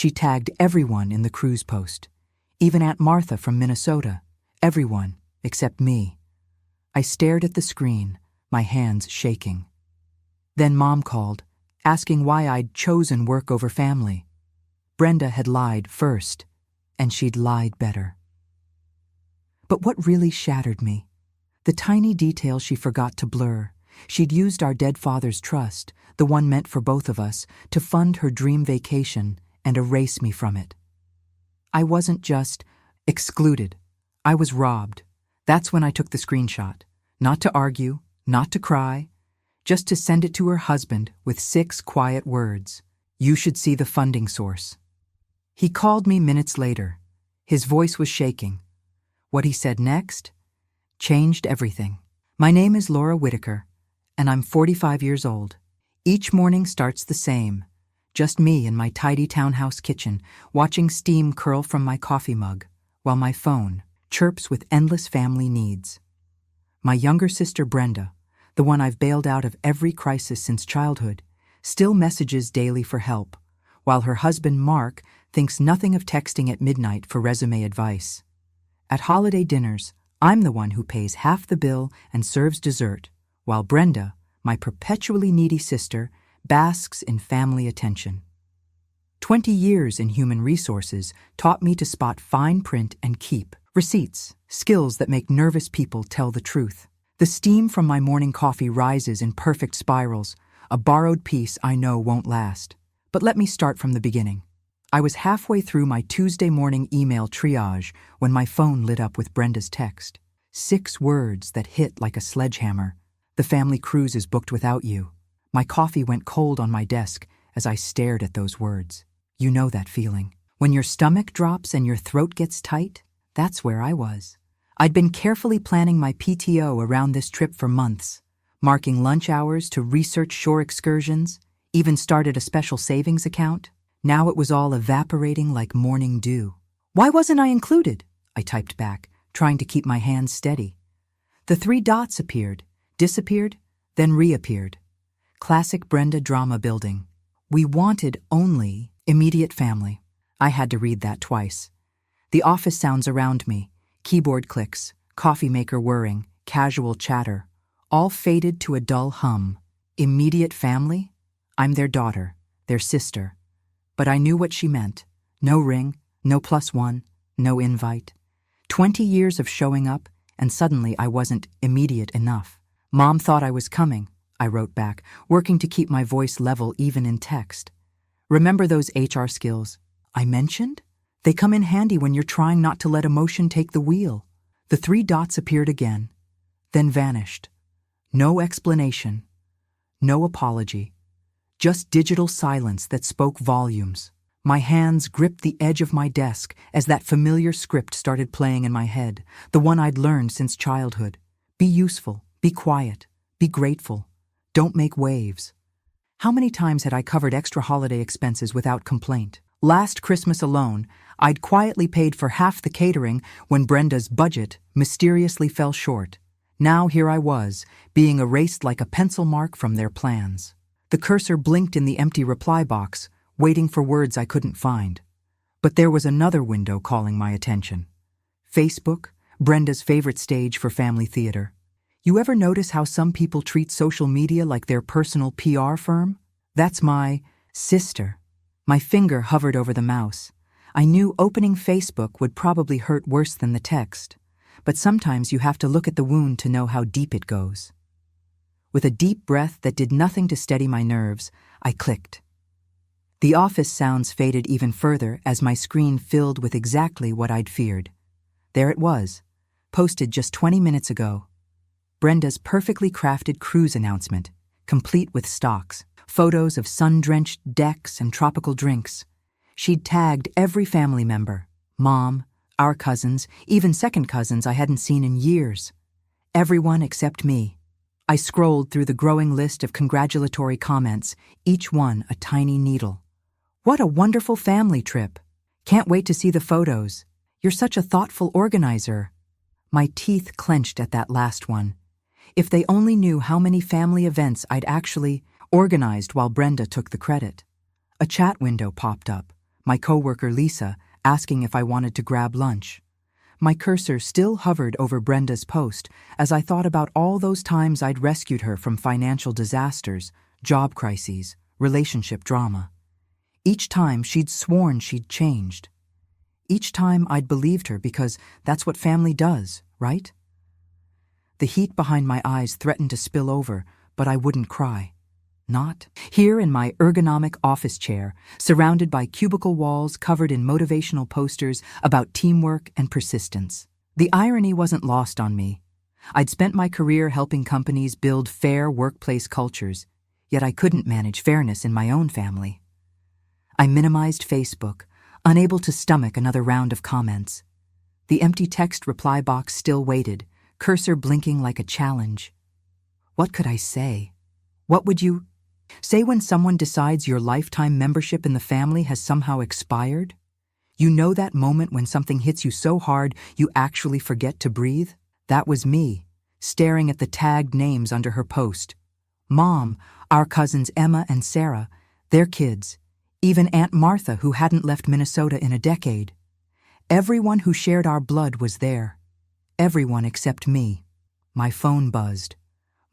She tagged everyone in the cruise post, even Aunt Martha from Minnesota, everyone except me. I stared at the screen, my hands shaking. Then Mom called, asking why I'd chosen work over family. Brenda had lied first, and she'd lied better. But what really shattered me? The tiny detail she forgot to blur. She'd used our dead father's trust, the one meant for both of us, to fund her dream vacation and erase me from it. I wasn't just excluded. I was robbed. That's when I took the screenshot. Not to argue, not to cry, just to send it to her husband with 6 quiet words. You should see the funding source. He called me minutes later. His voice was shaking. What he said next changed everything. My name is Laura Whitaker, and I'm 45 years old. Each morning starts the same. Just me in my tidy townhouse kitchen, watching steam curl from my coffee mug, while my phone chirps with endless family needs. My younger sister Brenda, the one I've bailed out of every crisis since childhood, still messages daily for help, while her husband Mark thinks nothing of texting at midnight for resume advice. At holiday dinners, I'm the one who pays half the bill and serves dessert, while Brenda, my perpetually needy sister, basks in family attention. 20 years in human resources taught me to spot fine print and keep receipts, skills that make nervous people tell the truth. The steam from my morning coffee rises in perfect spirals, a borrowed piece I know won't last. But let me start from the beginning. I was halfway through my Tuesday morning email triage when my phone lit up with Brenda's text. 6 words that hit like a sledgehammer. The family cruise is booked without you. My coffee went cold on my desk as I stared at those words. You know that feeling. When your stomach drops and your throat gets tight, that's where I was. I'd been carefully planning my PTO around this trip for months, marking lunch hours to research shore excursions, even started a special savings account. Now it was all evaporating like morning dew. Why wasn't I included? I typed back, trying to keep my hands steady. The 3 dots appeared, disappeared, then reappeared. Classic Brenda drama building. We wanted only immediate family. I had to read that twice. The office sounds around me, keyboard clicks, coffee maker whirring, casual chatter, all faded to a dull hum. Immediate family? I'm their daughter, their sister. But I knew what she meant. No ring, no +1, no invite. 20 years of showing up, and suddenly I wasn't immediate enough. Mom thought I was coming, I wrote back, working to keep my voice level even in text. Remember those HR skills I mentioned? They come in handy when you're trying not to let emotion take the wheel. The 3 dots appeared again, then vanished. No explanation, no apology, just digital silence that spoke volumes. My hands gripped the edge of my desk as that familiar script started playing in my head, the one I'd learned since childhood. Be useful, be quiet, be grateful. Don't make waves. How many times had I covered extra holiday expenses without complaint? Last Christmas alone, I'd quietly paid for half the catering when Brenda's budget mysteriously fell short. Now here I was, being erased like a pencil mark from their plans. The cursor blinked in the empty reply box, waiting for words I couldn't find. But there was another window calling my attention. Facebook, Brenda's favorite stage for family theater. You ever notice how some people treat social media like their personal PR firm? That's my sister. My finger hovered over the mouse. I knew opening Facebook would probably hurt worse than the text, but sometimes you have to look at the wound to know how deep it goes. With a deep breath that did nothing to steady my nerves, I clicked. The office sounds faded even further as my screen filled with exactly what I'd feared. There it was, posted just 20 minutes ago. Brenda's perfectly crafted cruise announcement, complete with stocks, photos of sun-drenched decks and tropical drinks. She'd tagged every family member, Mom, our cousins, even second cousins I hadn't seen in years. Everyone except me. I scrolled through the growing list of congratulatory comments, each one a tiny needle. What a wonderful family trip. Can't wait to see the photos. You're such a thoughtful organizer. My teeth clenched at that last one. If they only knew how many family events I'd actually organized while Brenda took the credit. A chat window popped up, My coworker Lisa asking if I wanted to grab lunch. My cursor still hovered over Brenda's post as I thought about all those times I'd rescued her from financial disasters, job crises, relationship drama. Each time she'd sworn she'd changed. Each time I'd believed her because that's what family does, right? The heat behind my eyes threatened to spill over, but I wouldn't cry. Not. Here in my ergonomic office chair, surrounded by cubicle walls covered in motivational posters about teamwork and persistence. The irony wasn't lost on me. I'd spent my career helping companies build fair workplace cultures, yet I couldn't manage fairness in my own family. I minimized Facebook, unable to stomach another round of comments. The empty text reply box still waited, cursor blinking like a challenge. What could I say? What would you say when someone decides your lifetime membership in the family has somehow expired? You know that moment when something hits you so hard you actually forget to breathe? That was me, staring at the tagged names under her post. Mom, our cousins Emma and Sarah, their kids, even Aunt Martha who hadn't left Minnesota in a decade. Everyone who shared our blood was there. Everyone except me. My phone buzzed.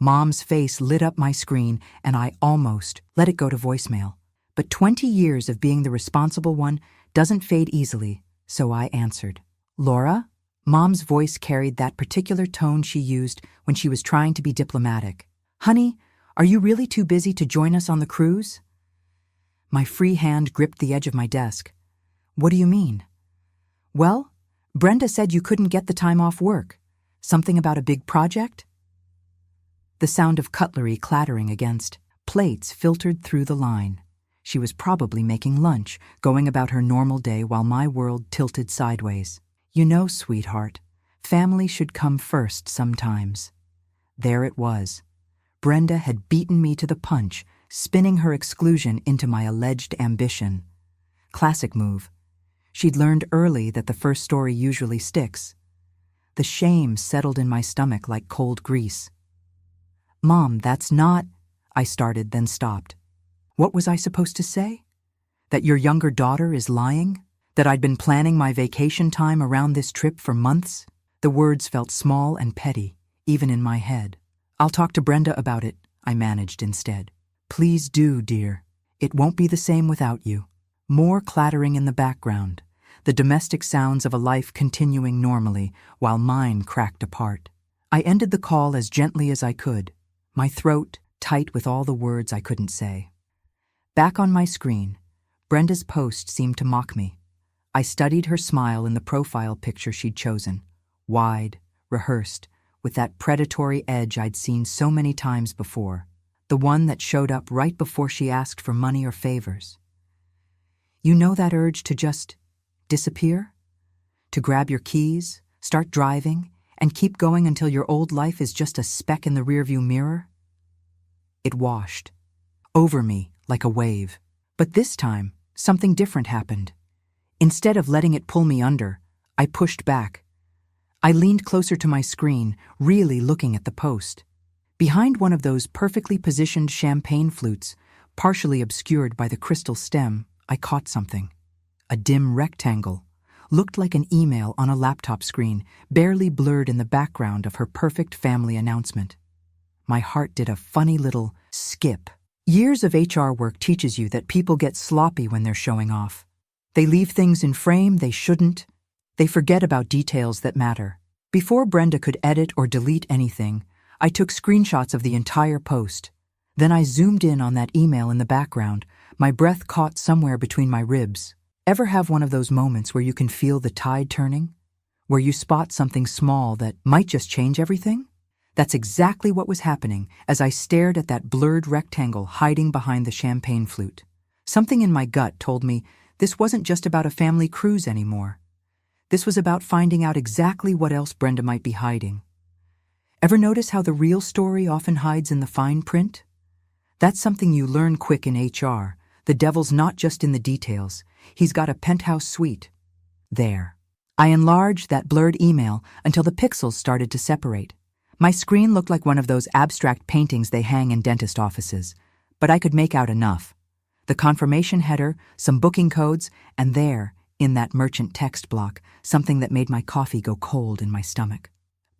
Mom's face lit up my screen, and I almost let it go to voicemail. But 20 years of being the responsible one doesn't fade easily, so I answered. Laura? Mom's voice carried that particular tone she used when she was trying to be diplomatic. Honey, are you really too busy to join us on the cruise? My free hand gripped the edge of my desk. What do you mean? Well, Brenda said you couldn't get the time off work. Something about a big project? The sound of cutlery clattering against plates filtered through the line. She was probably making lunch, going about her normal day while my world tilted sideways. You know, sweetheart, family should come first sometimes. There it was. Brenda had beaten me to the punch, spinning her exclusion into my alleged ambition. Classic move. She'd learned early that the first story usually sticks. The shame settled in my stomach like cold grease. Mom, that's not... I started, then stopped. What was I supposed to say? That your younger daughter is lying? That I'd been planning my vacation time around this trip for months? The words felt small and petty, even in my head. I'll talk to Brenda about it, I managed instead. Please do, dear. It won't be the same without you. More clattering in the background, the domestic sounds of a life continuing normally while mine cracked apart. I ended the call as gently as I could, my throat tight with all the words I couldn't say. Back on my screen, Brenda's post seemed to mock me. I studied her smile in the profile picture she'd chosen, wide, rehearsed, with that predatory edge I'd seen so many times before, the one that showed up right before she asked for money or favors. You know that urge to just disappear? To grab your keys, start driving, and keep going until your old life is just a speck in the rearview mirror? It washed over me like a wave. But this time, something different happened. Instead of letting it pull me under, I pushed back. I leaned closer to my screen, really looking at the post. Behind one of those perfectly positioned champagne flutes, partially obscured by the crystal stem, I caught something. A dim rectangle. Looked like an email on a laptop screen, barely blurred in the background of her perfect family announcement. My heart did a funny little skip. Years of HR work teaches you that people get sloppy when they're showing off. They leave things in frame they shouldn't. They forget about details that matter. Before Brenda could edit or delete anything, I took screenshots of the entire post. Then I zoomed in on that email in the background, my breath caught somewhere between my ribs. Ever have one of those moments where you can feel the tide turning? Where you spot something small that might just change everything? That's exactly what was happening as I stared at that blurred rectangle hiding behind the champagne flute. Something in my gut told me this wasn't just about a family cruise anymore. This was about finding out exactly what else Brenda might be hiding. Ever notice how the real story often hides in the fine print? That's something you learn quick in HR. The devil's not just in the details. He's got a penthouse suite. There. I enlarged that blurred email until the pixels started to separate. My screen looked like one of those abstract paintings they hang in dentist offices, but I could make out enough. The confirmation header, some booking codes, and there, in that merchant text block, something that made my coffee go cold in my stomach.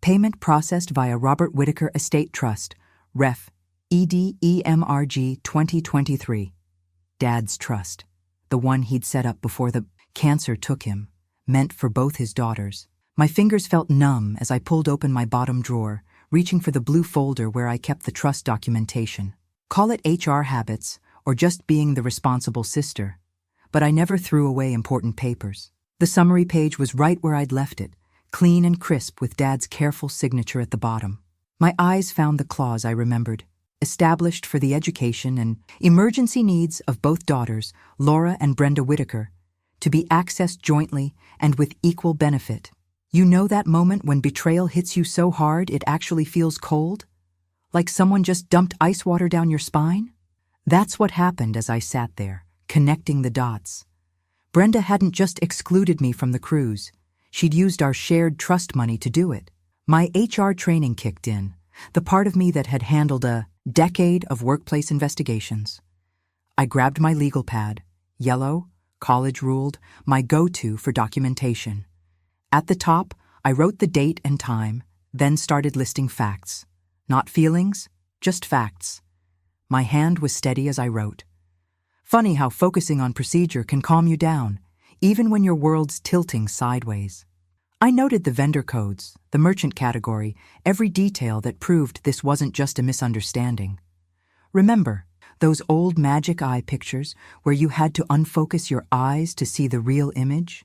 Payment processed via Robert Whitaker Estate Trust, Ref. EDEMRG 2023. Dad's trust, the one he'd set up before the cancer took him, meant for both his daughters. My fingers felt numb as I pulled open my bottom drawer, reaching for the blue folder where I kept the trust documentation. Call it HR habits, or just being the responsible sister. But I never threw away important papers. The summary page was right where I'd left it, clean and crisp with Dad's careful signature at the bottom. My eyes found the clause I remembered, established for the education and emergency needs of both daughters, Laura and Brenda Whitaker, to be accessed jointly and with equal benefit. You know that moment when betrayal hits you so hard it actually feels cold? Like someone just dumped ice water down your spine? That's what happened as I sat there, connecting the dots. Brenda hadn't just excluded me from the cruise. She'd used our shared trust money to do it. My HR training kicked in, the part of me that had handled a decade of workplace investigations. I grabbed my legal pad, yellow, college-ruled, my go-to for documentation. At the top, I wrote the date and time, then started listing facts. Not feelings, just facts. My hand was steady as I wrote. Funny how focusing on procedure can calm you down, even when your world's tilting sideways. I noted the vendor codes, the merchant category, every detail that proved this wasn't just a misunderstanding. Remember, those old magic eye pictures where you had to unfocus your eyes to see the real image?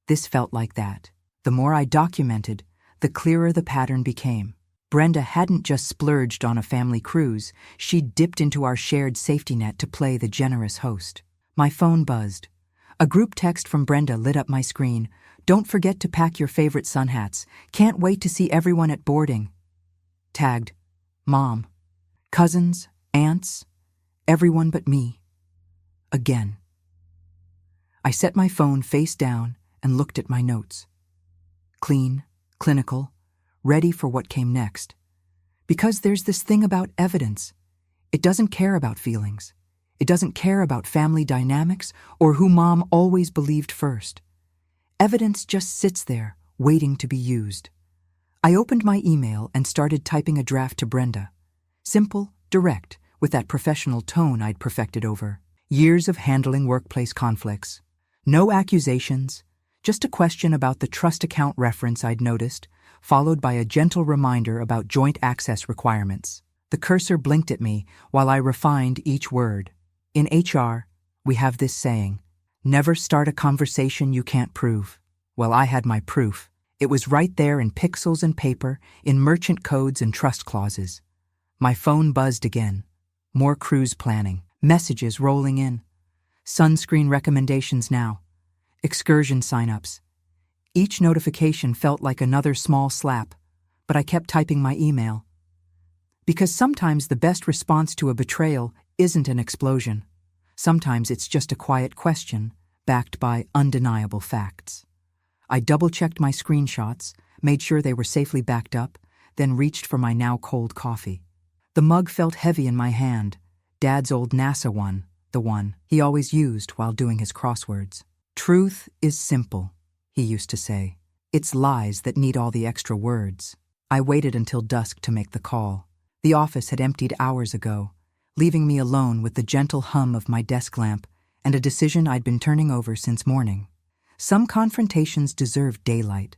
This felt like that. The more I documented, the clearer the pattern became. Brenda hadn't just splurged on a family cruise, she'd dipped into our shared safety net to play the generous host. My phone buzzed. A group text from Brenda lit up my screen. Don't forget to pack your favorite sun hats. Can't wait to see everyone at boarding. Tagged, Mom. Cousins, aunts, everyone but me. Again. I set my phone face down and looked at my notes. Clean, clinical, ready for what came next. Because there's this thing about evidence. It doesn't care about feelings. It doesn't care about family dynamics or who Mom always believed first. Evidence just sits there, waiting to be used. I opened my email and started typing a draft to Brenda. Simple, direct, with that professional tone I'd perfected over years of handling workplace conflicts. No accusations, just a question about the trust account reference I'd noticed, followed by a gentle reminder about joint access requirements. The cursor blinked at me while I refined each word. In HR, we have this saying, never start a conversation you can't prove. Well, I had my proof. It was right there in pixels and paper, in merchant codes and trust clauses. My phone buzzed again. More cruise planning, messages rolling in. Sunscreen recommendations now. Excursion signups. Each notification felt like another small slap, but I kept typing my email. Because sometimes the best response to a betrayal isn't an explosion. Sometimes it's just a quiet question, backed by undeniable facts. I double-checked my screenshots, made sure they were safely backed up, then reached for my now cold coffee. The mug felt heavy in my hand, Dad's old NASA one, the one he always used while doing his crosswords. Truth is simple, he used to say. It's lies that need all the extra words. I waited until dusk to make the call. The office had emptied hours ago, leaving me alone with the gentle hum of my desk lamp and a decision I'd been turning over since morning. Some confrontations deserve daylight,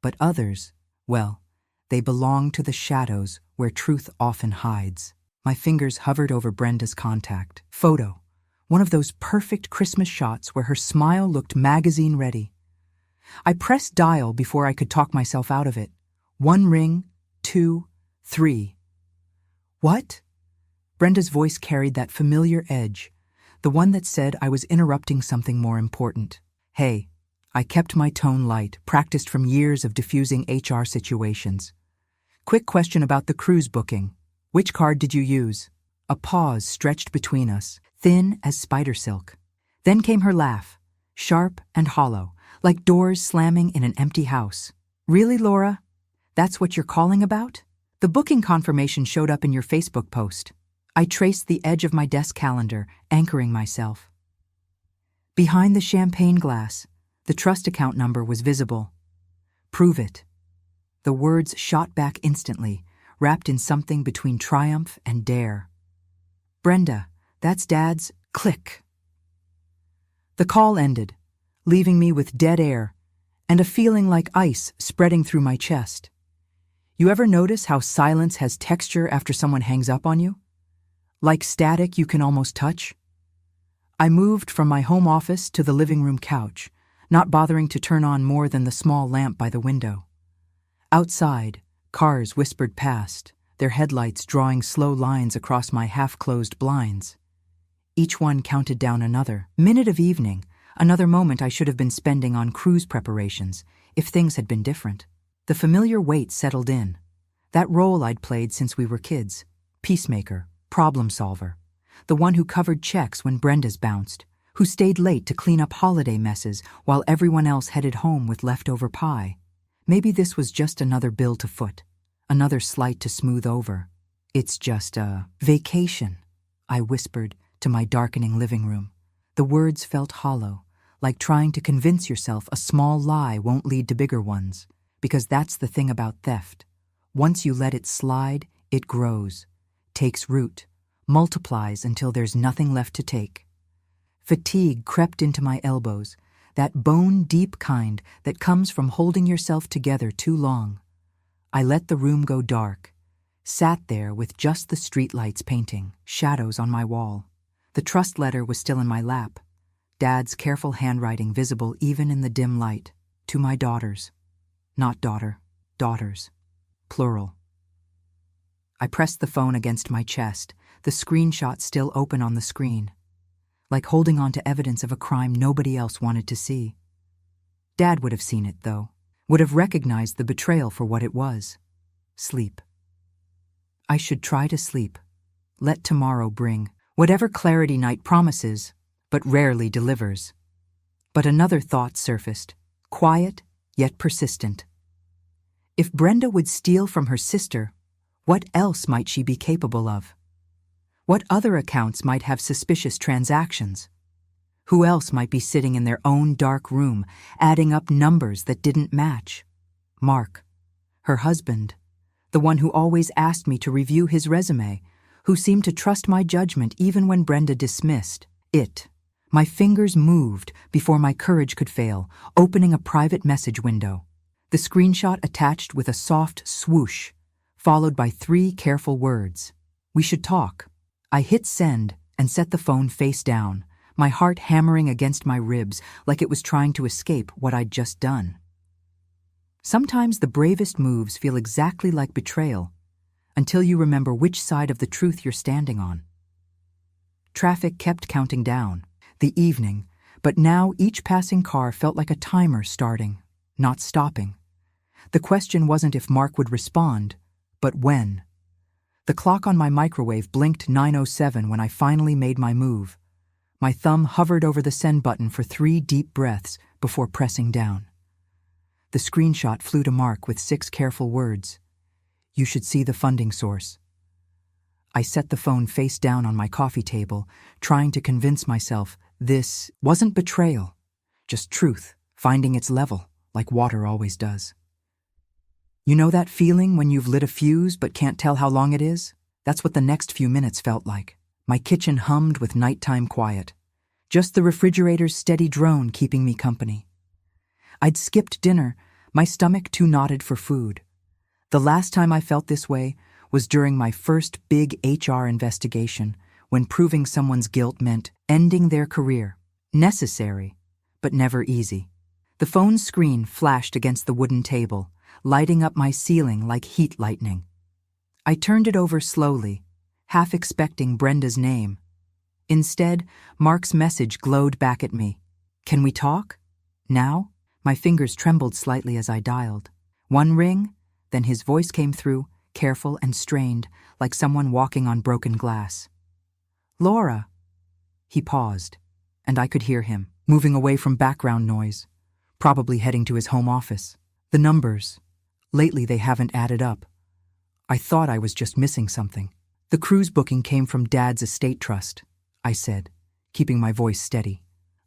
but others, well, they belong to the shadows where truth often hides. My fingers hovered over Brenda's contact. Photo. One of those perfect Christmas shots where her smile looked magazine-ready. I pressed dial before I could talk myself out of it. 1 ring, 2, 3. What? Brenda's voice carried that familiar edge, the one that said I was interrupting something more important. Hey, I kept my tone light, practiced from years of diffusing HR situations. Quick question about the cruise booking. Which card did you use? A pause stretched between us, thin as spider silk. Then came her laugh, sharp and hollow, like doors slamming in an empty house. Really, Laura? That's what you're calling about? The booking confirmation showed up in your Facebook post. I traced the edge of my desk calendar, anchoring myself. Behind the champagne glass, the trust account number was visible. Prove it. The words shot back instantly, wrapped in something between triumph and dare. Brenda, that's Dad's. Click. The call ended, leaving me with dead air and a feeling like ice spreading through my chest. You ever notice how silence has texture after someone hangs up on you? Like static you can almost touch? I moved from my home office to the living room couch, not bothering to turn on more than the small lamp by the window. Outside, cars whispered past, their headlights drawing slow lines across my half-closed blinds. Each one counted down another minute of evening, another moment I should have been spending on cruise preparations, if things had been different. The familiar weight settled in. That role I'd played since we were kids. Peacemaker, problem solver. The one who covered checks when Brenda's bounced, who stayed late to clean up holiday messes while everyone else headed home with leftover pie. Maybe this was just another bill to foot, another slight to smooth over. It's just a vacation, I whispered to my darkening living room. The words felt hollow, like trying to convince yourself a small lie won't lead to bigger ones, because that's the thing about theft. Once you let it slide, it grows, takes root, multiplies until there's nothing left to take. Fatigue crept into my elbows, that bone-deep kind that comes from holding yourself together too long. I let the room go dark, sat there with just the streetlights painting, shadows on my wall. The trust letter was still in my lap, Dad's careful handwriting visible even in the dim light. To my daughters. Not daughter, daughters. Plural. I pressed the phone against my chest, the screenshot still open on the screen, like holding on to evidence of a crime nobody else wanted to see. Dad would have seen it, though, would have recognized the betrayal for what it was. Sleep. I should try to sleep. Let tomorrow bring whatever clarity night promises, but rarely delivers. But another thought surfaced, quiet yet persistent. If Brenda would steal from her sister, what else might she be capable of? What other accounts might have suspicious transactions? Who else might be sitting in their own dark room, adding up numbers that didn't match? Mark, her husband, the one who always asked me to review his resume, who seemed to trust my judgment even when Brenda dismissed it. My fingers moved before my courage could fail, opening a private message window. The screenshot attached with a soft swoosh, followed by 3 careful words. We should talk. I hit send and set the phone face down, my heart hammering against my ribs like it was trying to escape what I'd just done. Sometimes the bravest moves feel exactly like betrayal, until you remember which side of the truth you're standing on. Traffic kept counting down, the evening, but now each passing car felt like a timer starting, not stopping. The question wasn't if Mark would respond, but when. The clock on my microwave blinked 9:07 when I finally made my move. My thumb hovered over the send button for 3 deep breaths before pressing down. The screenshot flew to Mark with 6 careful words. You should see the funding source. I set the phone face down on my coffee table, trying to convince myself this wasn't betrayal, just truth, finding its level, like water always does. You know that feeling when you've lit a fuse but can't tell how long it is? That's what the next few minutes felt like. My kitchen hummed with nighttime quiet, just the refrigerator's steady drone keeping me company. I'd skipped dinner, my stomach too knotted for food. The last time I felt this way was during my first big HR investigation, when proving someone's guilt meant ending their career. Necessary, but never easy. The phone's screen flashed against the wooden table, lighting up my ceiling like heat lightning. I turned it over slowly, half expecting Brenda's name. Instead, Mark's message glowed back at me. Can we talk? Now? My fingers trembled slightly as I dialed. 1 ring, then his voice came through, careful and strained, like someone walking on broken glass. Laura. He paused, and I could hear him, moving away from background noise, probably heading to his home office. The numbers. Lately they haven't added up. I thought I was just missing something. The cruise booking came from Dad's estate trust, I said, keeping my voice steady.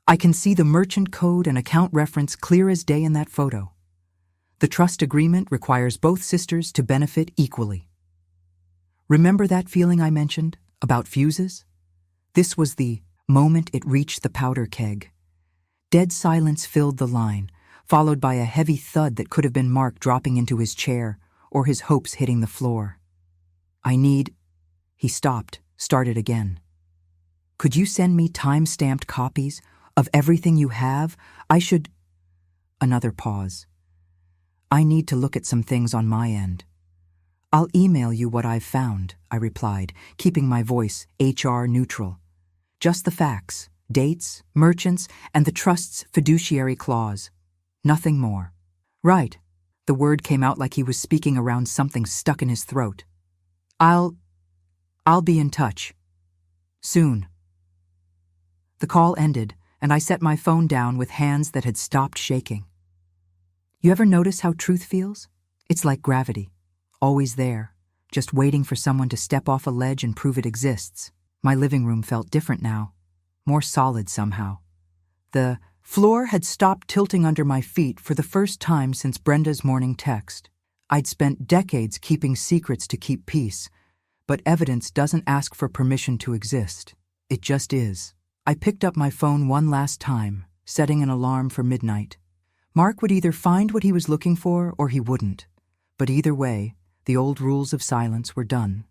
I can see the merchant code and account reference clear as day in that photo. The trust agreement requires both sisters to benefit equally. Remember that feeling I mentioned about fuses? This was the moment it reached the powder keg. Dead silence filled the line, followed by a heavy thud that could have been Mark dropping into his chair or his hopes hitting the floor. He stopped, started again. Could you send me time-stamped copies of everything you have? Another pause. I need to look at some things on my end. I'll email you what I've found, I replied, keeping my voice HR neutral. Just the facts, dates, merchants, and the trust's fiduciary clause. Nothing more. Right. The word came out like he was speaking around something stuck in his throat. I'll be in touch. Soon. The call ended, and I set my phone down with hands that had stopped shaking. You ever notice how truth feels? It's like gravity. Always there, just waiting for someone to step off a ledge and prove it exists. My living room felt different now, more solid somehow. The floor had stopped tilting under my feet for the first time since Brenda's morning text. I'd spent decades keeping secrets to keep peace, but evidence doesn't ask for permission to exist. It just is. I picked up my phone one last time, setting an alarm for midnight. Mark would either find what he was looking for or he wouldn't. But either way, the old rules of silence were done.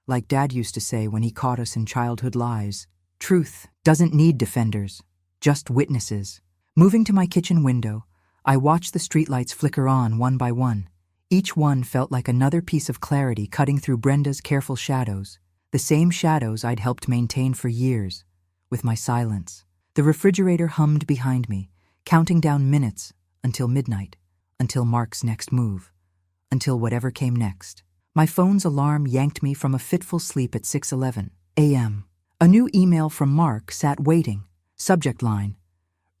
Like Dad used to say when he caught us in childhood lies, truth doesn't need defenders, just witnesses. Moving to my kitchen window, I watched the streetlights flicker on one by one. Each one felt like another piece of clarity cutting through Brenda's careful shadows, the same shadows I'd helped maintain for years, with my silence. The refrigerator hummed behind me, counting down minutes until midnight, until Mark's next move, until whatever came next. My phone's alarm yanked me from a fitful sleep at 6:11 a.m. A new email from Mark sat waiting. Subject line: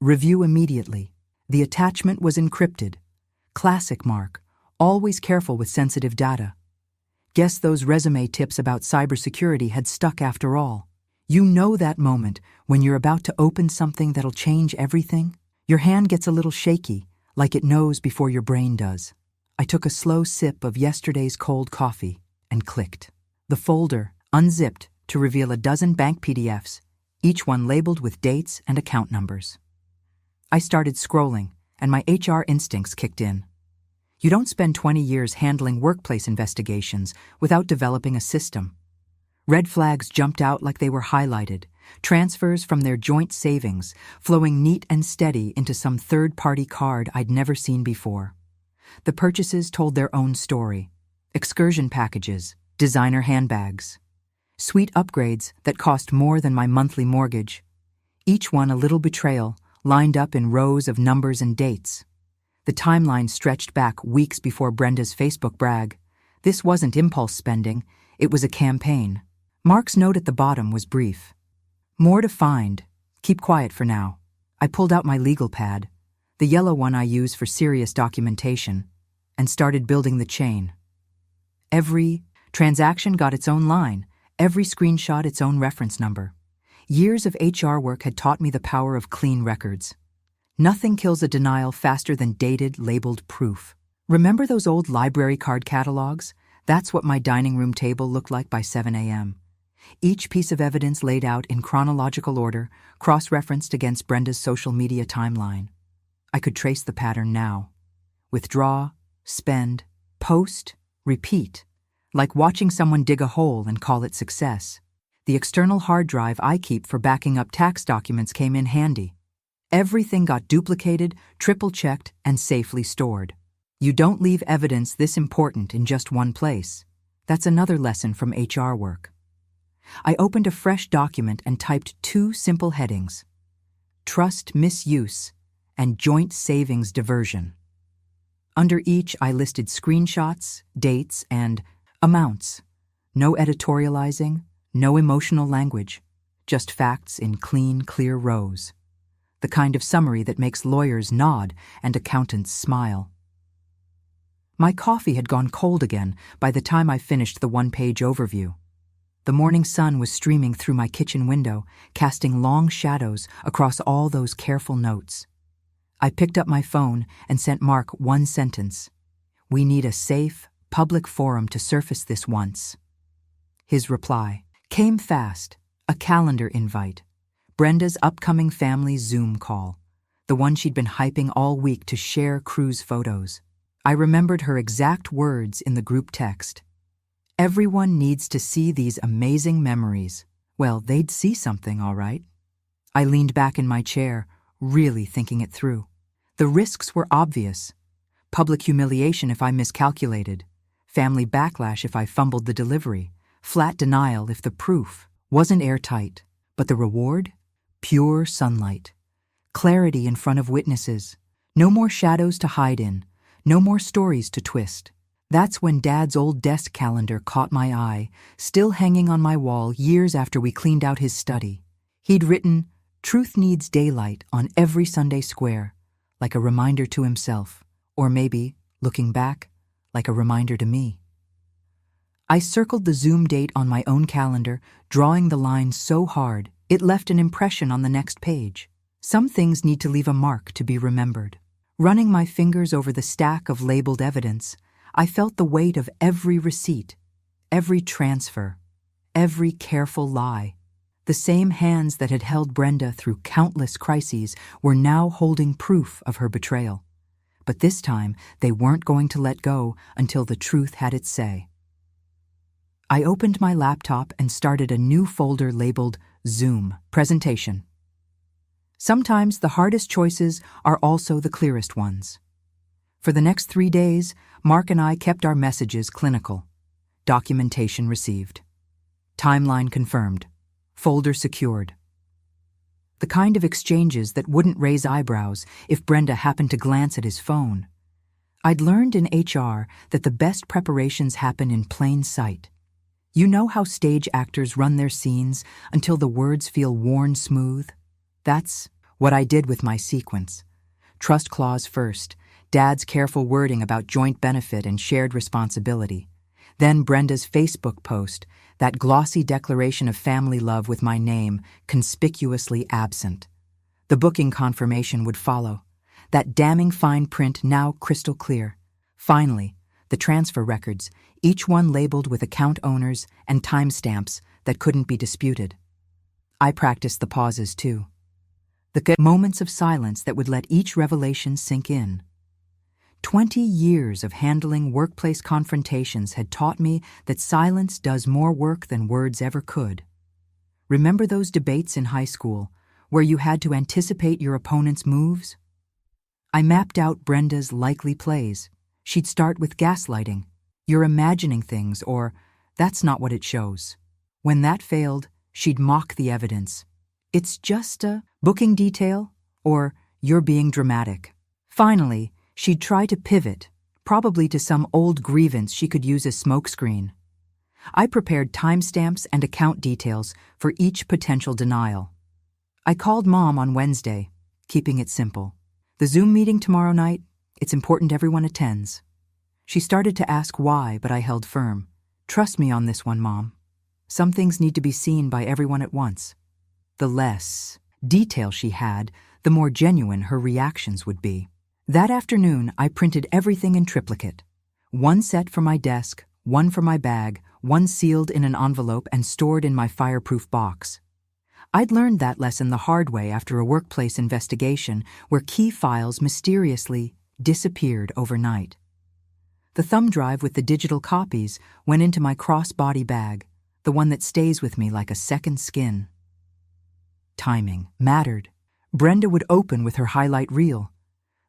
review immediately. The attachment was encrypted. Classic Mark, always careful with sensitive data. Guess those resume tips about cybersecurity had stuck after all. You know that moment when you're about to open something that'll change everything? Your hand gets a little shaky, like it knows before your brain does. I took a slow sip of yesterday's cold coffee and clicked. The folder unzipped to reveal a dozen bank PDFs, each one labeled with dates and account numbers. I started scrolling, and my HR instincts kicked in. You don't spend 20 years handling workplace investigations without developing a system. Red flags jumped out like they were highlighted, transfers from their joint savings flowing neat and steady into some third-party card I'd never seen before. The purchases told their own story. Excursion packages, designer handbags, sweet upgrades that cost more than my monthly mortgage. Each one a little betrayal, lined up in rows of numbers and dates. The timeline stretched back weeks before Brenda's Facebook brag. This wasn't impulse spending, it was a campaign. Mark's note at the bottom was brief. More to find. Keep quiet for now. I pulled out my legal pad, the yellow one I use for serious documentation, and started building the chain. Every transaction got its own line, every screenshot its own reference number. Years of HR work had taught me the power of clean records. Nothing kills a denial faster than dated, labeled proof. Remember those old library card catalogs? That's what my dining room table looked like by 7 a.m. Each piece of evidence laid out in chronological order, cross-referenced against Brenda's social media timeline. I could trace the pattern now. Withdraw, spend, post, repeat, like watching someone dig a hole and call it success. The external hard drive I keep for backing up tax documents came in handy. Everything got duplicated, triple-checked, and safely stored. You don't leave evidence this important in just one place. That's another lesson from HR work. I opened a fresh document and typed two simple headings: trust misuse and joint savings diversion. Under each, I listed screenshots, dates, and amounts. No editorializing, no emotional language, just facts in clean, clear rows. The kind of summary that makes lawyers nod and accountants smile. My coffee had gone cold again by the time I finished the one-page overview. The morning sun was streaming through my kitchen window, casting long shadows across all those careful notes. I picked up my phone and sent Mark one sentence. "We need a safe, public forum to surface this once." His reply came fast, a calendar invite. Brenda's upcoming family Zoom call, the one she'd been hyping all week to share cruise photos. I remembered her exact words in the group text. "Everyone needs to see these amazing memories." Well, they'd see something, all right. I leaned back in my chair, really thinking it through. The risks were obvious. Public humiliation if I miscalculated, family backlash if I fumbled the delivery, flat denial if the proof wasn't airtight. But the reward? Pure sunlight. Clarity in front of witnesses. No more shadows to hide in. No more stories to twist. That's when Dad's old desk calendar caught my eye, still hanging on my wall years after we cleaned out his study. He'd written, "Truth needs daylight" on every Sunday square, like a reminder to himself, or maybe, looking back, like a reminder to me. I circled the Zoom date on my own calendar, drawing the line so hard it left an impression on the next page. Some things need to leave a mark to be remembered. Running my fingers over the stack of labeled evidence, I felt the weight of every receipt, every transfer, every careful lie. The same hands that had held Brenda through countless crises were now holding proof of her betrayal. But this time, they weren't going to let go until the truth had its say. I opened my laptop and started a new folder labeled Zoom Presentation. Sometimes the hardest choices are also the clearest ones. For the next 3 days, Mark and I kept our messages clinical. Documentation received. Timeline confirmed. Folder secured. The kind of exchanges that wouldn't raise eyebrows if Brenda happened to glance at his phone. I'd learned in HR that the best preparations happen in plain sight. You know how stage actors run their scenes until the words feel worn smooth? That's what I did with my sequence. Trust clause first, Dad's careful wording about joint benefit and shared responsibility. Then Brenda's Facebook post, that glossy declaration of family love with my name conspicuously absent. The booking confirmation would follow, that damning fine print now crystal clear. Finally, the transfer records, each one labeled with account owners and timestamps that couldn't be disputed. I practiced the pauses too. The moments of silence that would let each revelation sink in. 20 years of handling workplace confrontations had taught me that silence does more work than words ever could. Remember those debates in high school where you had to anticipate your opponent's moves? I mapped out Brenda's likely plays. She'd start with gaslighting, "You're imagining things," or "That's not what it shows." When that failed, she'd mock the evidence. "It's just a booking detail," or "You're being dramatic." Finally, she'd try to pivot, probably to some old grievance she could use as smokescreen. I prepared timestamps and account details for each potential denial. I called Mom on Wednesday, keeping it simple. "The Zoom meeting tomorrow night, it's important everyone attends." She started to ask why, but I held firm. "Trust me on this one, Mom. Some things need to be seen by everyone at once." The less detail she had, the more genuine her reactions would be. That afternoon, I printed everything in triplicate. One set for my desk, one for my bag, one sealed in an envelope and stored in my fireproof box. I'd learned that lesson the hard way after a workplace investigation where key files mysteriously disappeared overnight. The thumb drive with the digital copies went into my crossbody bag, the one that stays with me like a second skin. Timing mattered. Brenda would open with her highlight reel.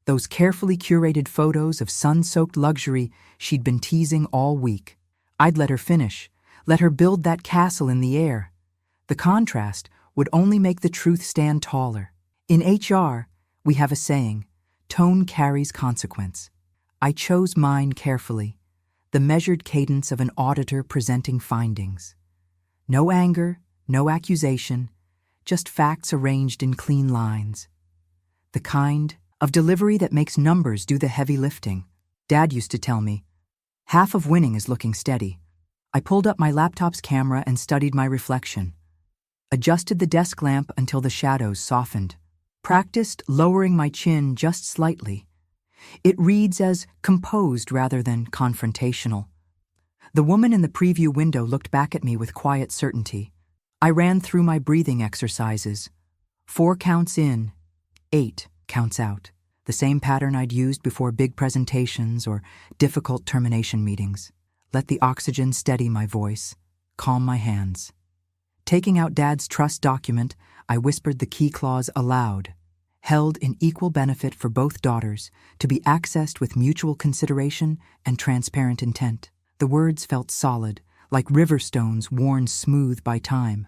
Those carefully curated photos of sun-soaked luxury she'd been teasing all week. I'd let her finish, let her build that castle in the air. The contrast would only make the truth stand taller. In HR, we have a saying, tone carries consequence. I chose mine carefully, the measured cadence of an auditor presenting findings. No anger, no accusation, just facts arranged in clean lines. The kind of delivery that makes numbers do the heavy lifting. Dad used to tell me, half of winning is looking steady. I pulled up my laptop's camera and studied my reflection. Adjusted the desk lamp until the shadows softened. Practiced lowering my chin just slightly. It reads as composed rather than confrontational. The woman in the preview window looked back at me with quiet certainty. I ran through my breathing exercises. 4 counts in, 8 counts out. The same pattern I'd used before big presentations or difficult termination meetings. Let the oxygen steady my voice, calm my hands. Taking out Dad's trust document, I whispered the key clause aloud, held in equal benefit for both daughters, to be accessed with mutual consideration and transparent intent. The words felt solid, like river stones worn smooth by time.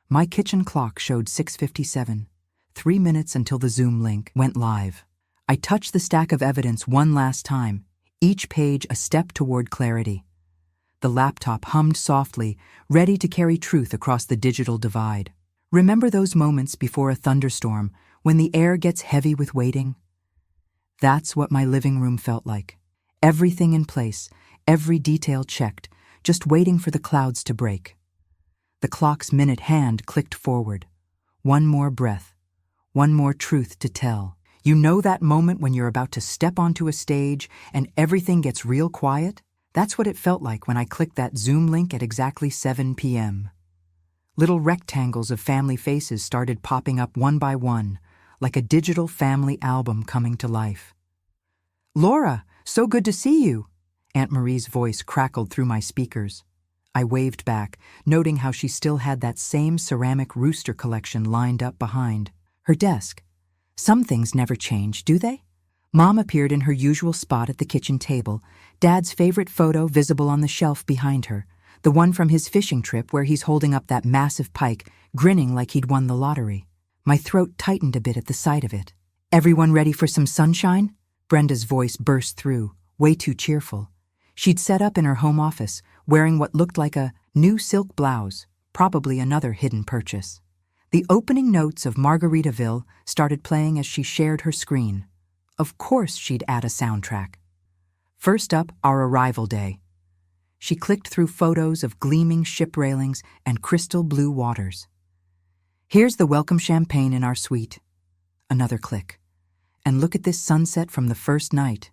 My kitchen clock showed 6:57, 3 minutes until the Zoom link went live. I touched the stack of evidence one last time, each page a step toward clarity. The laptop hummed softly, ready to carry truth across the digital divide. Remember those moments before a thunderstorm, when the air gets heavy with waiting? That's what my living room felt like. Everything in place, every detail checked, just waiting for the clouds to break. The clock's minute hand clicked forward. One more breath, one more truth to tell. You know that moment when you're about to step onto a stage and everything gets real quiet? That's what it felt like when I clicked that Zoom link at exactly 7 p.m. Little rectangles of family faces started popping up one by one, like a digital family album coming to life. "Laura, so good to see you!" Aunt Marie's voice crackled through my speakers. I waved back, noting how she still had that same ceramic rooster collection lined up behind her desk. Some things never change, do they? Mom appeared in her usual spot at the kitchen table, Dad's favorite photo visible on the shelf behind her, the one from his fishing trip where he's holding up that massive pike, grinning like he'd won the lottery. My throat tightened a bit at the sight of it. "Everyone ready for some sunshine?" Brenda's voice burst through, way too cheerful. She'd set up in her home office, wearing what looked like a new silk blouse, probably another hidden purchase. The opening notes of Margaritaville started playing as she shared her screen. Of course she'd add a soundtrack. First up, our arrival day. She clicked through photos of gleaming ship railings and crystal blue waters. "Here's the welcome champagne in our suite." Another click. "And look at this sunset from the first night."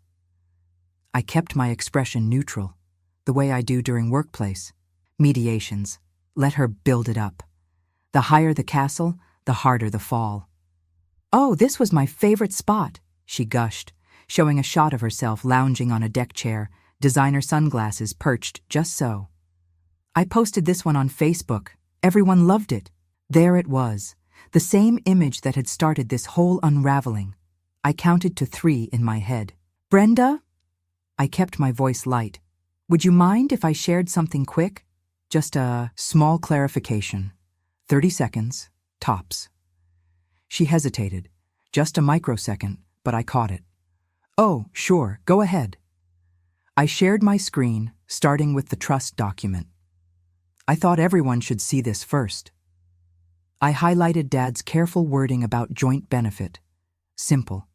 I kept my expression neutral, the way I do during workplace mediations. Let her build it up. The higher the castle, the harder the fall. "Oh, this was my favorite spot," she gushed, showing a shot of herself lounging on a deck chair, designer sunglasses perched just so. "I posted this one on Facebook. Everyone loved it." There it was, the same image that had started this whole unraveling. I counted to 3 in my head. "Brenda?" I kept my voice light. "Would you mind if I shared something quick? Just a small clarification. 30 seconds, tops." She hesitated. Just a microsecond, but I caught it. "Oh, sure, go ahead." I shared my screen, starting with the trust document. I thought everyone should see this first. I highlighted Dad's careful wording about joint benefit. Simple,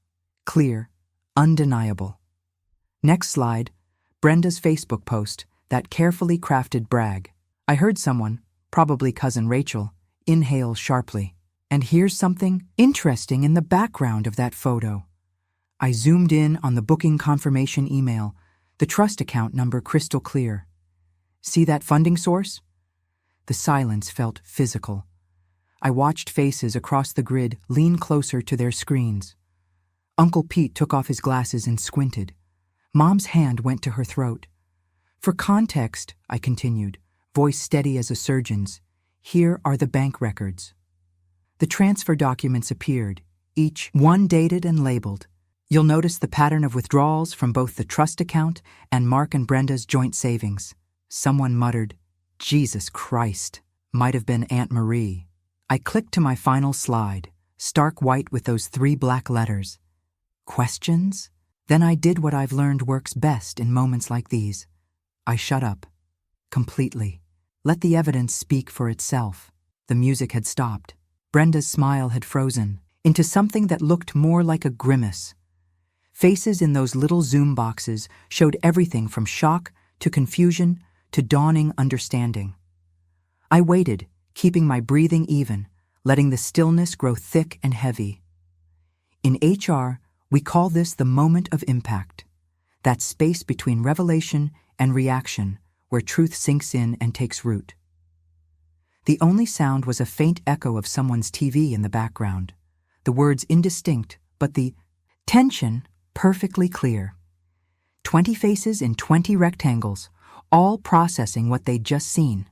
clear, undeniable. Next slide, Brenda's Facebook post, that carefully crafted brag. I heard someone, probably Cousin Rachel, inhale sharply. And here's something interesting in the background of that photo. I zoomed in on the booking confirmation email, the trust account number crystal clear. See that funding source? The silence felt physical. I watched faces across the grid lean closer to their screens. Uncle Pete took off his glasses and squinted. Mom's hand went to her throat. "For context," I continued, voice steady as a surgeon's, "here are the bank records." The transfer documents appeared, each one dated and labeled. You'll notice the pattern of withdrawals from both the trust account and Mark and Brenda's joint savings. Someone muttered, "Jesus Christ," might have been Aunt Marie. I clicked to my final slide, stark white with those 3 black letters. Questions? Then I did what I've learned works best in moments like these. I shut up. Completely. Let the evidence speak for itself. The music had stopped. Brenda's smile had frozen into something that looked more like a grimace. Faces in those little Zoom boxes showed everything from shock to confusion to dawning understanding. I waited, keeping my breathing even, letting the stillness grow thick and heavy. In HR, we call this the moment of impact, that space between revelation and reaction where truth sinks in and takes root. The only sound was a faint echo of someone's TV in the background, the words indistinct, but the tension perfectly clear. 20 faces in 20 rectangles, all processing what they'd just seen,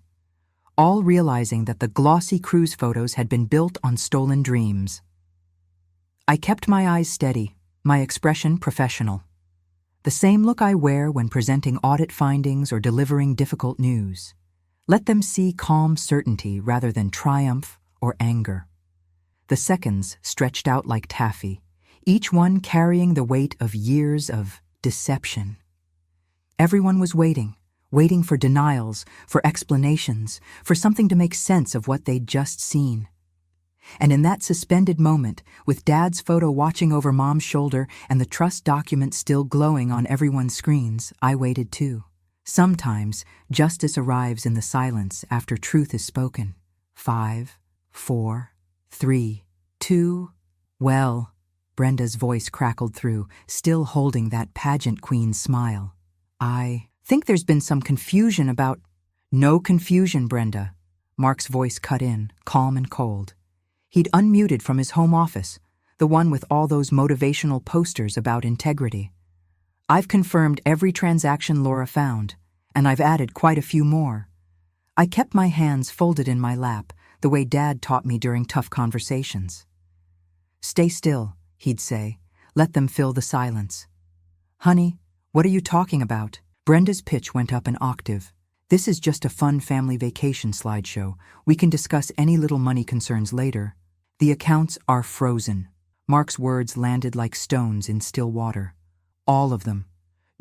all realizing that the glossy cruise photos had been built on stolen dreams. I kept my eyes steady, my expression professional. The same look I wear when presenting audit findings or delivering difficult news. Let them see calm certainty rather than triumph or anger. The seconds stretched out like taffy, each one carrying the weight of years of deception. Everyone was waiting for denials, for explanations, for something to make sense of what they'd just seen. And in that suspended moment, with Dad's photo watching over Mom's shoulder and the trust document still glowing on everyone's screens, I waited too. Sometimes, justice arrives in the silence after truth is spoken. 5, 4, 3, 2, well, Brenda's voice crackled through, still holding that pageant queen's smile. I think there's been some confusion about— No confusion, Brenda. Mark's voice cut in, calm and cold. He'd unmuted from his home office, the one with all those motivational posters about integrity. I've confirmed every transaction Laura found, and I've added quite a few more. I kept my hands folded in my lap, the way Dad taught me during tough conversations. Stay still, he'd say. Let them fill the silence. Honey, what are you talking about? Brenda's pitch went up an octave. This is just a fun family vacation slideshow. We can discuss any little money concerns later. The accounts are frozen. Mark's words landed like stones in still water. All of them.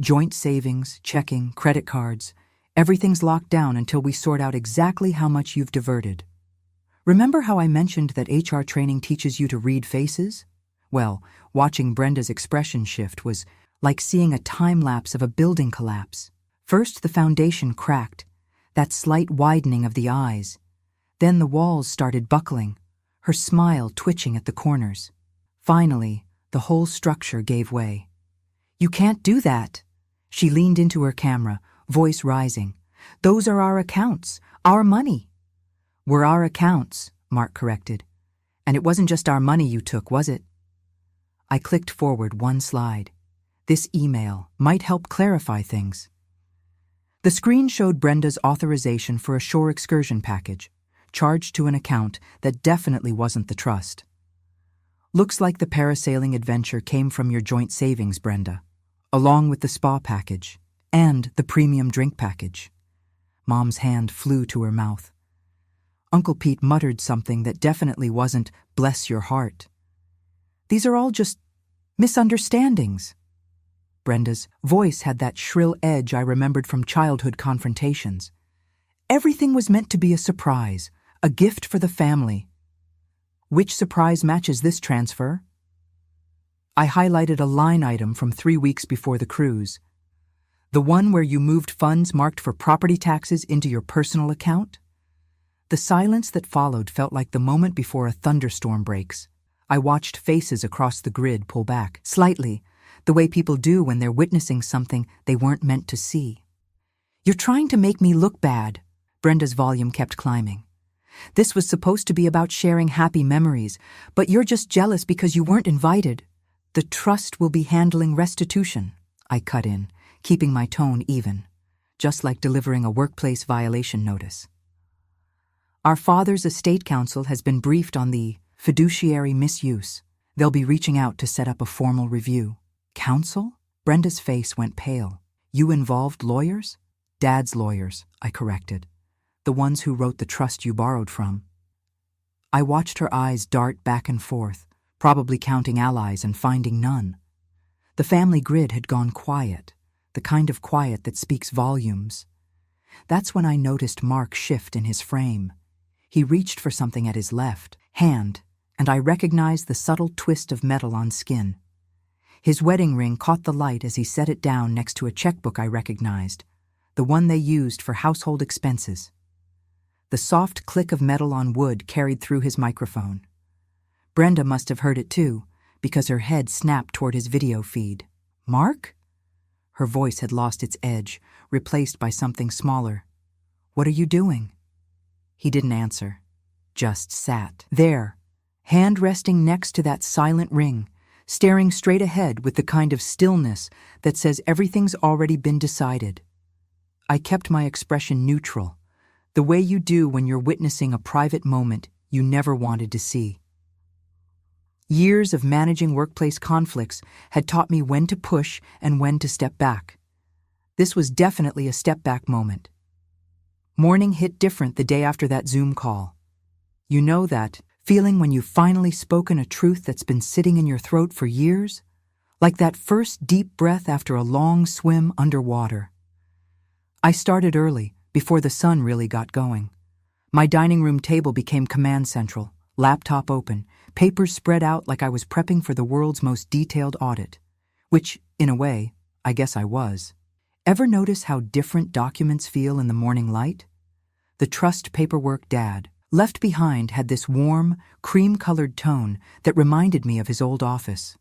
Joint savings, checking, credit cards. Everything's locked down until we sort out exactly how much you've diverted. Remember how I mentioned that HR training teaches you to read faces? Well, watching Brenda's expression shift was like seeing a time-lapse of a building collapse. First, the foundation cracked, that slight widening of the eyes. Then the walls started buckling, her smile twitching at the corners. Finally, the whole structure gave way. You can't do that. She leaned into her camera, voice rising. Those are our accounts, our money. Were our accounts, Mark corrected. And it wasn't just our money you took, was it? I clicked forward one slide. This email might help clarify things. The screen showed Brenda's authorization for a shore excursion package, charged to an account that definitely wasn't the trust. Looks like the parasailing adventure came from your joint savings, Brenda, along with the spa package and the premium drink package. Mom's hand flew to her mouth. Uncle Pete muttered something that definitely wasn't "bless your heart." These are all just misunderstandings. Brenda's voice had that shrill edge I remembered from childhood confrontations. Everything was meant to be a surprise, a gift for the family. Which surprise matches this transfer? I highlighted a line item from 3 weeks before the cruise. The one where you moved funds marked for property taxes into your personal account? The silence that followed felt like the moment before a thunderstorm breaks. I watched faces across the grid pull back, slightly, the way people do when they're witnessing something they weren't meant to see. You're trying to make me look bad. Brenda's volume kept climbing. This was supposed to be about sharing happy memories, but you're just jealous because you weren't invited. The trust will be handling restitution, I cut in, keeping my tone even, just like delivering a workplace violation notice. Our father's estate council has been briefed on the fiduciary misuse. They'll be reaching out to set up a formal review. Council? Brenda's face went pale. You involved lawyers? Dad's lawyers, I corrected. The ones who wrote the trust you borrowed from. I watched her eyes dart back and forth, probably counting allies and finding none. The family grid had gone quiet, the kind of quiet that speaks volumes. That's when I noticed Mark shift in his frame. He reached for something at his left hand, and I recognized the subtle twist of metal on skin. His wedding ring caught the light as he set it down next to a checkbook I recognized, the one they used for household expenses. The soft click of metal on wood carried through his microphone. Brenda must have heard it too, because her head snapped toward his video feed. "Mark?" Her voice had lost its edge, replaced by something smaller. "What are you doing?" He didn't answer, just sat there, hand resting next to that silent ring, staring straight ahead with the kind of stillness that says everything's already been decided. I kept my expression neutral, the way you do when you're witnessing a private moment you never wanted to see. Years of managing workplace conflicts had taught me when to push and when to step back. This was definitely a step-back moment. Morning hit different the day after that Zoom call. You know that feeling when you've finally spoken a truth that's been sitting in your throat for years? Like that first deep breath after a long swim underwater. I started early, before the sun really got going. My dining room table became command central, laptop open, papers spread out like I was prepping for the world's most detailed audit. Which, in a way, I guess I was. Ever notice how different documents feel in the morning light? The trust paperwork Dad left behind had this warm, cream-colored tone that reminded me of his old office.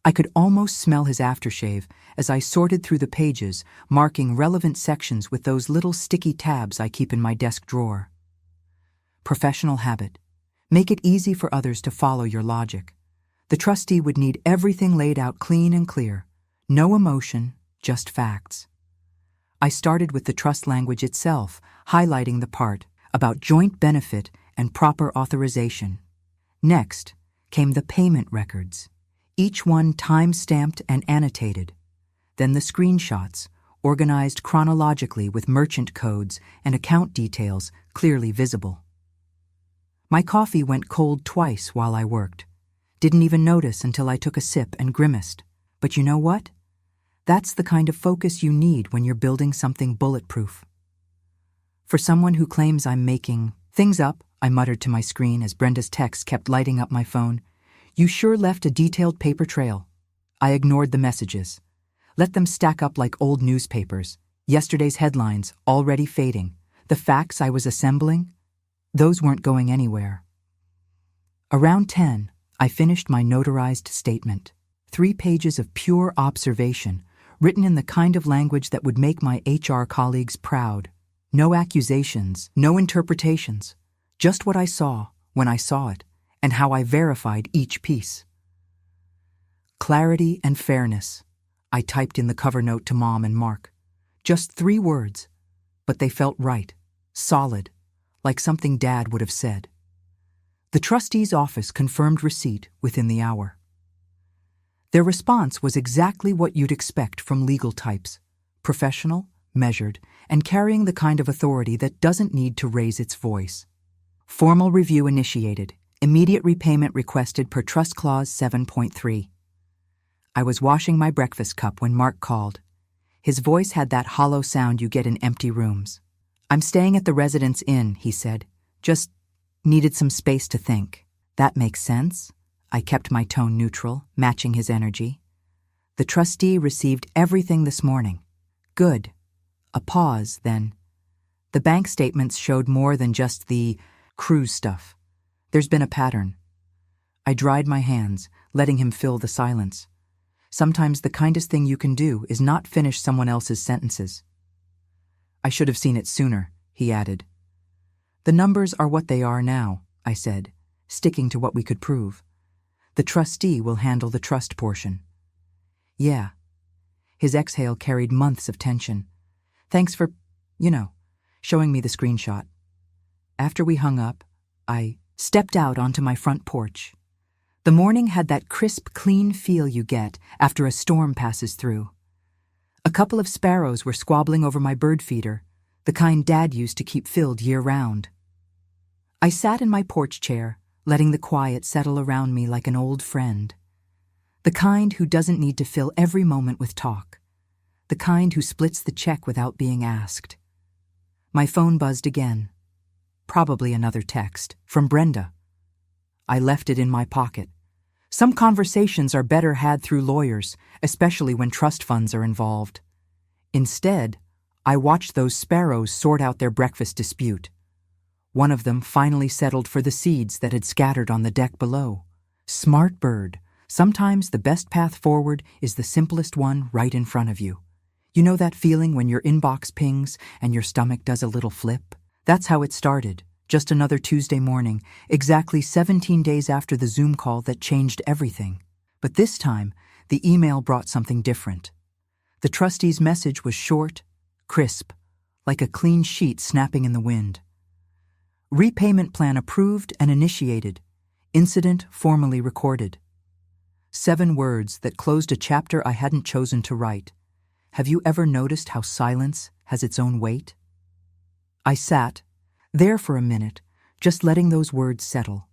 I could almost smell his aftershave as I sorted through the pages, marking relevant sections with those little sticky tabs I keep in my desk drawer. Professional habit. Make it easy for others to follow your logic. The trustee would need everything laid out clean and clear. No emotion, just facts. I started with the trust language itself, highlighting the part about joint benefit and proper authorization. Next came the payment records, each one time-stamped and annotated. Then the screenshots, organized chronologically with merchant codes and account details clearly visible. My coffee went cold twice while I worked. Didn't even notice until I took a sip and grimaced. But you know what? That's the kind of focus you need when you're building something bulletproof. For someone who claims I'm making things up, I muttered to my screen as Brenda's text kept lighting up my phone, "You sure left a detailed paper trail." I ignored the messages. Let them stack up like old newspapers. Yesterday's headlines already fading. The facts I was assembling, those weren't going anywhere. Around 10, I finished my notarized statement. 3 pages of pure observation, written in the kind of language that would make my HR colleagues proud. No accusations, no interpretations. Just what I saw when I saw it, and how I verified each piece. Clarity and fairness, I typed in the cover note to Mom and Mark. Just 3 words, but they felt right, solid, like something Dad would have said. The trustee's office confirmed receipt within the hour. Their response was exactly what you'd expect from legal types: professional, measured, and carrying the kind of authority that doesn't need to raise its voice. Formal review initiated. Immediate repayment requested per Trust Clause 7.3. I was washing my breakfast cup when Mark called. His voice had that hollow sound you get in empty rooms. "I'm staying at the Residence Inn," he said. "Just needed some space to think." "That makes sense." I kept my tone neutral, matching his energy. "The trustee received everything this morning." "Good." A pause, then. "The bank statements showed more than just the cruise stuff. There's been a pattern." I dried my hands, letting him fill the silence. Sometimes the kindest thing you can do is not finish someone else's sentences. "I should have seen it sooner," he added. "The numbers are what they are now," I said, sticking to what we could prove. "The trustee will handle the trust portion." "Yeah." His exhale carried months of tension. "Thanks for, showing me the screenshot." After we hung up, I stepped out onto my front porch. The morning had that crisp, clean feel you get after a storm passes through. A couple of sparrows were squabbling over my bird feeder, the kind Dad used to keep filled year-round. I sat in my porch chair, letting the quiet settle around me like an old friend. The kind who doesn't need to fill every moment with talk. The kind who splits the check without being asked. My phone buzzed again. Probably another text, from Brenda. I left it in my pocket. Some conversations are better had through lawyers, especially when trust funds are involved. Instead, I watched those sparrows sort out their breakfast dispute. One of them finally settled for the seeds that had scattered on the deck below. Smart bird. Sometimes the best path forward is the simplest one right in front of you. You know that feeling when your inbox pings and your stomach does a little flip? That's how it started. Just another Tuesday morning, exactly 17 days after the Zoom call that changed everything. But this time, the email brought something different. The trustee's message was short, crisp, like a clean sheet snapping in the wind. Repayment plan approved and initiated. Incident formally recorded. 7 words that closed a chapter I hadn't chosen to write. Have you ever noticed how silence has its own weight? I sat there for a minute, just letting those words settle.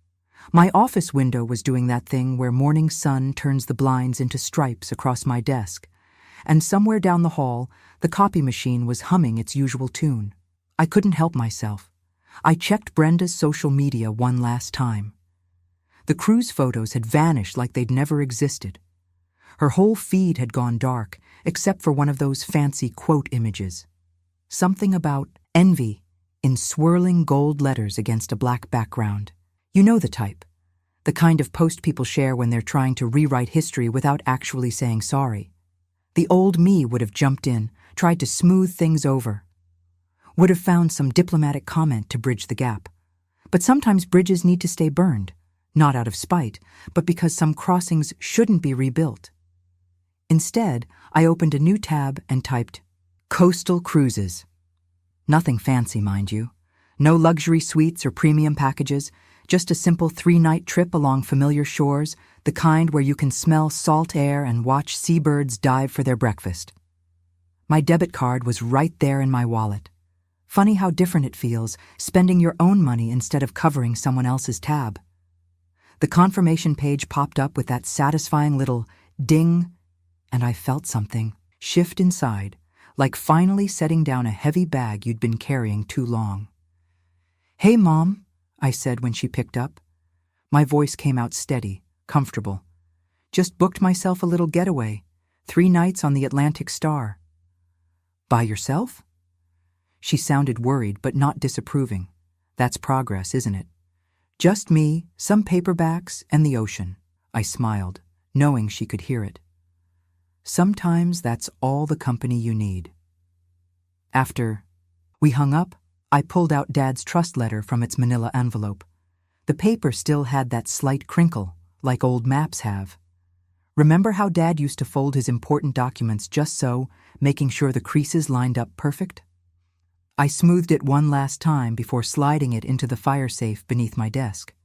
My office window was doing that thing where morning sun turns the blinds into stripes across my desk, and somewhere down the hall, the copy machine was humming its usual tune. I couldn't help myself. I checked Brenda's social media one last time. The cruise photos had vanished like they'd never existed. Her whole feed had gone dark, except for one of those fancy quote images. Something about envy in swirling gold letters against a black background. You know the type. The kind of post people share when they're trying to rewrite history without actually saying sorry. The old me would have jumped in, tried to smooth things over. Would have found some diplomatic comment to bridge the gap. But sometimes bridges need to stay burned, not out of spite, but because some crossings shouldn't be rebuilt. Instead, I opened a new tab and typed, Coastal Cruises. Nothing fancy, mind you. No luxury suites or premium packages, just a simple 3-night trip along familiar shores, the kind where you can smell salt air and watch seabirds dive for their breakfast. My debit card was right there in my wallet. Funny how different it feels, spending your own money instead of covering someone else's tab. The confirmation page popped up with that satisfying little ding, and I felt something shift inside, like finally setting down a heavy bag you'd been carrying too long. "Hey, Mom," I said when she picked up. My voice came out steady, comfortable. "Just booked myself a little getaway, 3 nights on the Atlantic Star." "By yourself?" She sounded worried but not disapproving. That's progress, isn't it? "Just me, some paperbacks, and the ocean." I smiled, knowing she could hear it. Sometimes that's all the company you need. After we hung up, I pulled out Dad's trust letter from its manila envelope. The paper still had that slight crinkle, like old maps have. Remember how Dad used to fold his important documents just so, making sure the creases lined up perfect? I smoothed it one last time before sliding it into the fire safe beneath my desk.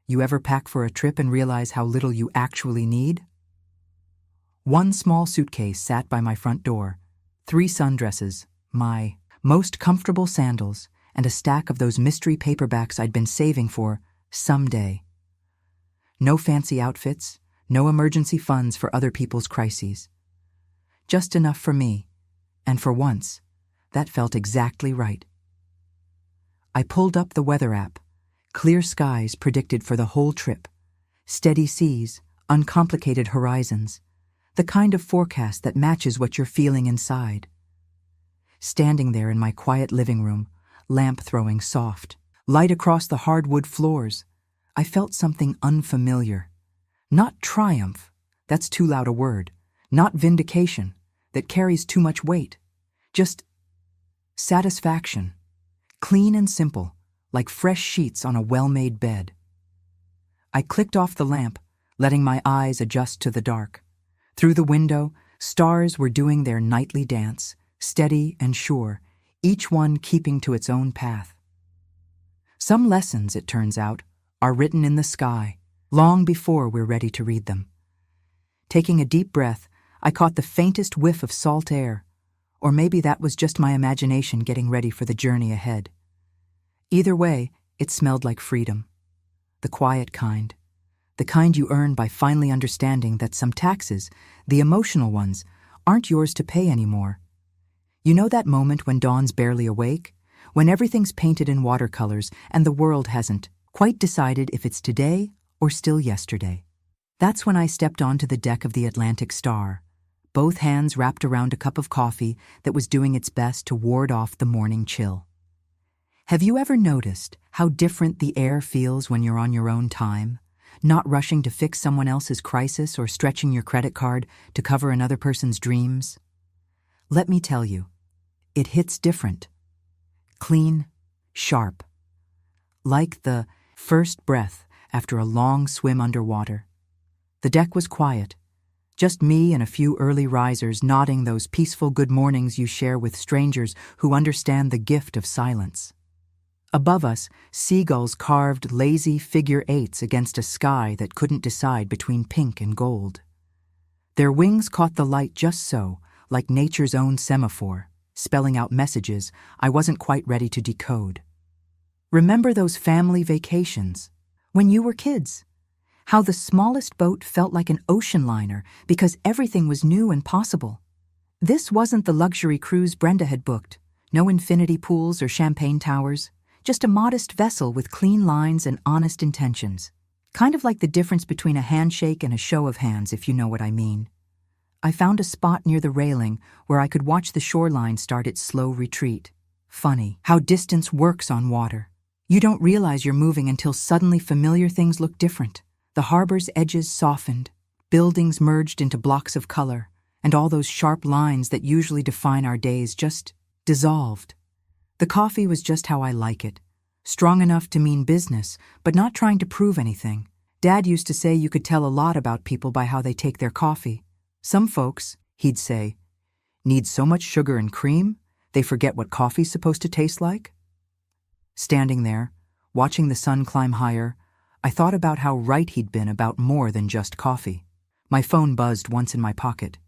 You ever pack for a trip and realize how little you actually need? 1 small suitcase sat by my front door, 3 sundresses, my most comfortable sandals, and a stack of those mystery paperbacks I'd been saving for someday. No fancy outfits, no emergency funds for other people's crises. Just enough for me, and for once, that felt exactly right. I pulled up the weather app. Clear skies predicted for the whole trip. Steady seas, uncomplicated horizons. The kind of forecast that matches what you're feeling inside. Standing there in my quiet living room, lamp throwing soft, light across the hardwood floors, I felt something unfamiliar. Not triumph, that's too loud a word. Not vindication, that carries too much weight. Just satisfaction. Clean and simple, like fresh sheets on a well-made bed. I clicked off the lamp, letting my eyes adjust to the dark. Through the window, stars were doing their nightly dance, steady and sure, each one keeping to its own path. Some lessons, it turns out, are written in the sky, long before we're ready to read them. Taking a deep breath, I caught the faintest whiff of salt air, or maybe that was just my imagination getting ready for the journey ahead. Either way, it smelled like freedom. The quiet kind. The kind you earn by finally understanding that some taxes, the emotional ones, aren't yours to pay anymore. You know that moment when dawn's barely awake? When everything's painted in watercolors and the world hasn't quite decided if it's today or still yesterday. That's when I stepped onto the deck of the Atlantic Star, both hands wrapped around a cup of coffee that was doing its best to ward off the morning chill. Have you ever noticed how different the air feels when you're on your own time, not rushing to fix someone else's crisis or stretching your credit card to cover another person's dreams? Let me tell you, it hits different. Clean, sharp. Like the first breath after a long swim underwater. The deck was quiet, just me and a few early risers nodding those peaceful good mornings you share with strangers who understand the gift of silence. Above us, seagulls carved lazy figure eights against a sky that couldn't decide between pink and gold. Their wings caught the light just so, like nature's own semaphore, spelling out messages I wasn't quite ready to decode. Remember those family vacations, when you were kids? How the smallest boat felt like an ocean liner because everything was new and possible. This wasn't the luxury cruise Brenda had booked. No infinity pools or champagne towers. Just a modest vessel with clean lines and honest intentions. Kind of like the difference between a handshake and a show of hands, if you know what I mean. I found a spot near the railing where I could watch the shoreline start its slow retreat. Funny how distance works on water. You don't realize you're moving until suddenly familiar things look different. The harbor's edges softened, buildings merged into blocks of color, and all those sharp lines that usually define our days just dissolved. The coffee was just how I like it. Strong enough to mean business, but not trying to prove anything. Dad used to say you could tell a lot about people by how they take their coffee. Some folks, he'd say, need so much sugar and cream, they forget what coffee's supposed to taste like. Standing there, watching the sun climb higher, I thought about how right he'd been about more than just coffee. My phone buzzed once in my pocket.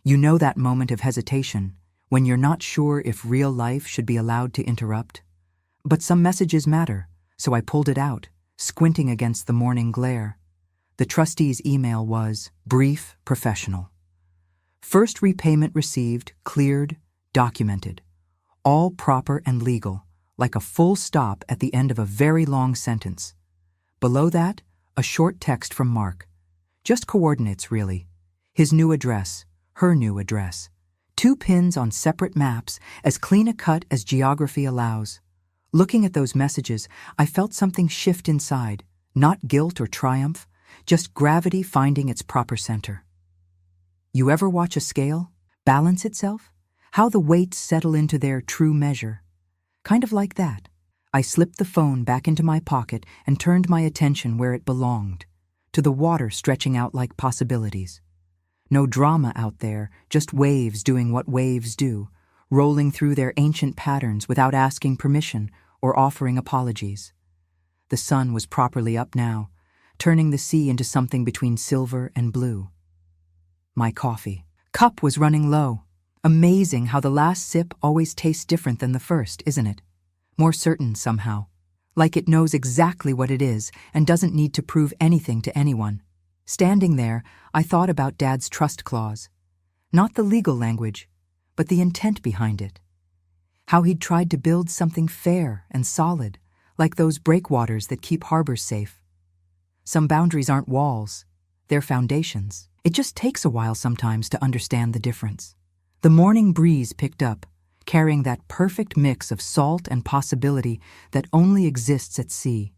You know that moment of hesitation, when you're not sure if real life should be allowed to interrupt? But some messages matter, so I pulled it out, squinting against the morning glare. The trustee's email was brief, professional. First repayment received, cleared, documented. All proper and legal, like a full stop at the end of a very long sentence. Below that, a short text from Mark. Just coordinates, really. His new address, her new address. 2 pins on separate maps, as clean a cut as geography allows. Looking at those messages, I felt something shift inside, not guilt or triumph, just gravity finding its proper center. You ever watch a scale balance itself? How the weights settle into their true measure? Kind of like that. I slipped the phone back into my pocket and turned my attention where it belonged, to the water stretching out like possibilities. No drama out there, just waves doing what waves do, rolling through their ancient patterns without asking permission or offering apologies. The sun was properly up now, turning the sea into something between silver and blue. My coffee cup was running low. Amazing how the last sip always tastes different than the first, isn't it? More certain somehow. Like it knows exactly what it is and doesn't need to prove anything to anyone. Standing there, I thought about Dad's trust clause. Not the legal language, but the intent behind it. How he'd tried to build something fair and solid, like those breakwaters that keep harbors safe. Some boundaries aren't walls, they're foundations. It just takes a while sometimes to understand the difference. The morning breeze picked up, carrying that perfect mix of salt and possibility that only exists at sea.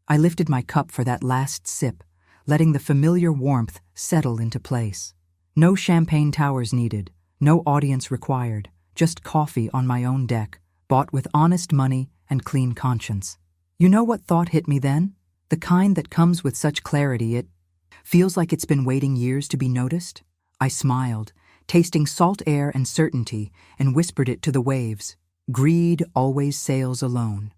I lifted my cup for that last sip, letting the familiar warmth settle into place. No champagne towers needed, no audience required, just coffee on my own deck, bought with honest money and clean conscience. You know what thought hit me then? The kind that comes with such clarity it feels like it's been waiting years to be noticed. I smiled, tasting salt air and certainty, and whispered it to the waves. Greed always sails alone.